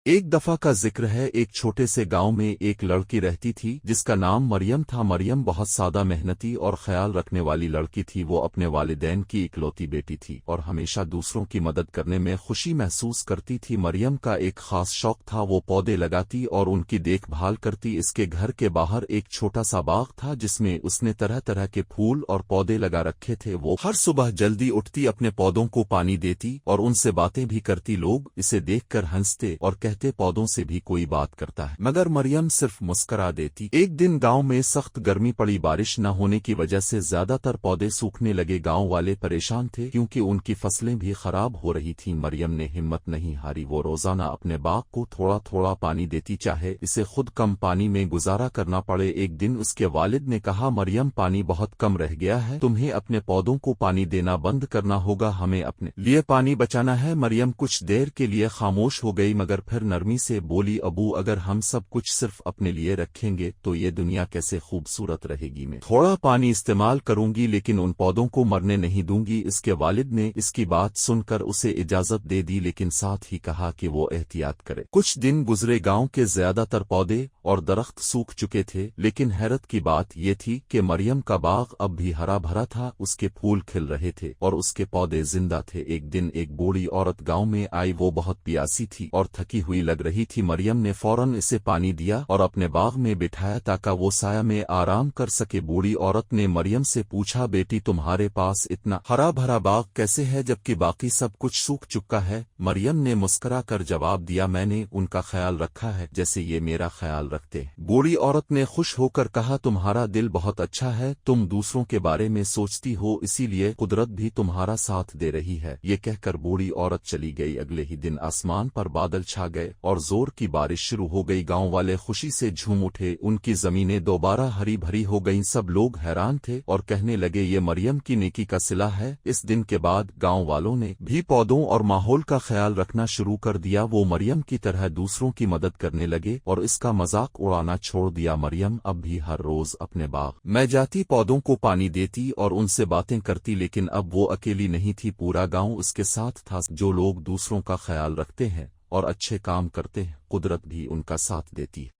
ایک دفعہ کا ذکر ہے، ایک چھوٹے سے گاؤں میں ایک لڑکی رہتی تھی جس کا نام مریم تھا۔ مریم بہت سادہ، محنتی اور خیال رکھنے والی لڑکی تھی۔ وہ اپنے والدین کی اکلوتی بیٹی تھی اور ہمیشہ دوسروں کی مدد کرنے میں خوشی محسوس کرتی تھی۔ مریم کا ایک خاص شوق تھا، وہ پودے لگاتی اور ان کی دیکھ بھال کرتی۔ اس کے گھر کے باہر ایک چھوٹا سا باغ تھا جس میں اس نے طرح طرح کے پھول اور پودے لگا رکھے تھے۔ وہ ہر صبح جلدی اٹھتی، اپنے پودوں کو پانی دیتی اور ان سے باتیں بھی کرتی۔ لوگ اسے دیکھ کر ہنستے اور کہتے پودوں سے بھی کوئی بات کرتا ہے، مگر مریم صرف مسکرا دیتی۔ ایک دن گاؤں میں سخت گرمی پڑی، بارش نہ ہونے کی وجہ سے زیادہ تر پودے سوکھنے لگے۔ گاؤں والے پریشان تھے کیونکہ ان کی فصلیں بھی خراب ہو رہی تھیں۔ مریم نے ہمت نہیں ہاری، وہ روزانہ اپنے باغ کو تھوڑا تھوڑا پانی دیتی، چاہے اسے خود کم پانی میں گزارا کرنا پڑے۔ ایک دن اس کے والد نے کہا، مریم پانی بہت کم رہ گیا ہے، تمہیں اپنے پودوں کو پانی دینا بند کرنا ہوگا، ہمیں اپنے لیے پانی بچانا ہے۔ مریم کچھ دیر کے لیے خاموش ہو گئی مگر پھر نرمی سے بولی، ابو اگر ہم سب کچھ صرف اپنے لیے رکھیں گے تو یہ دنیا کیسے خوبصورت رہے گی۔ میں تھوڑا پانی استعمال کروں گی لیکن ان پودوں کو مرنے نہیں دوں گی۔ اس کے والد نے اس کی بات سن کر اسے اجازت دے دی لیکن ساتھ ہی کہا کہ وہ احتیاط کرے۔ کچھ دن گزرے، گاؤں کے زیادہ تر پودے اور درخت سوکھ چکے تھے لیکن حیرت کی بات یہ تھی کہ مریم کا باغ اب بھی ہرا بھرا تھا، اس کے پھول کھل رہے تھے اور اس کے پودے زندہ تھے۔ ایک دن ایک بوڑھی عورت گاؤں میں آئی، وہ بہت پیاسی تھی اور تھکی ہوئی لگ رہی تھی۔ مریم نے فوراً اسے پانی دیا اور اپنے باغ میں بٹھایا تاکہ وہ سایہ میں آرام کر سکے۔ بوڑھی عورت نے مریم سے پوچھا، بیٹی تمہارے پاس اتنا ہرا بھرا باغ کیسے ہے جبکہ باقی سب کچھ سوکھ چکا ہے؟ مریم نے مسکرا کر جواب دیا، میں نے ان کا خیال رکھا ہے جیسے یہ میرا خیال رکھتے ہیں۔ بوڑھی عورت نے خوش ہو کر کہا، تمہارا دل بہت اچھا ہے، تم دوسروں کے بارے میں سوچتی ہو، اسی لیے قدرت بھی تمہارا ساتھ دے رہی ہے۔ یہ کہہ کر بوڑھی عورت چلی گئی۔ اگلے ہی دن آسمان پر بادل چھا گئے اور زور کی بارش شروع ہو گئی۔ گاؤں والے خوشی سے جھوم اٹھے، ان کی زمینیں دوبارہ ہری بھری ہو گئیں۔ سب لوگ حیران تھے اور کہنے لگے، یہ مریم کی نیکی کا صلہ ہے۔ اس دن کے بعد گاؤں والوں نے بھی پودوں اور ماحول کا خیال رکھنا شروع کر دیا۔ وہ مریم کی طرح دوسروں کی مدد کرنے لگے اور اس کا مذاق اڑانا چھوڑ دیا۔ مریم اب بھی ہر روز اپنے باغ میں جاتی، پودوں کو پانی دیتی اور ان سے باتیں کرتی، لیکن اب وہ اکیلی نہیں تھی، پورا گاؤں اس کے ساتھ تھا۔ جو لوگ دوسروں کا خیال رکھتے ہیں اور اچھے کام کرتے ہیں، قدرت بھی ان کا ساتھ دیتی ہے۔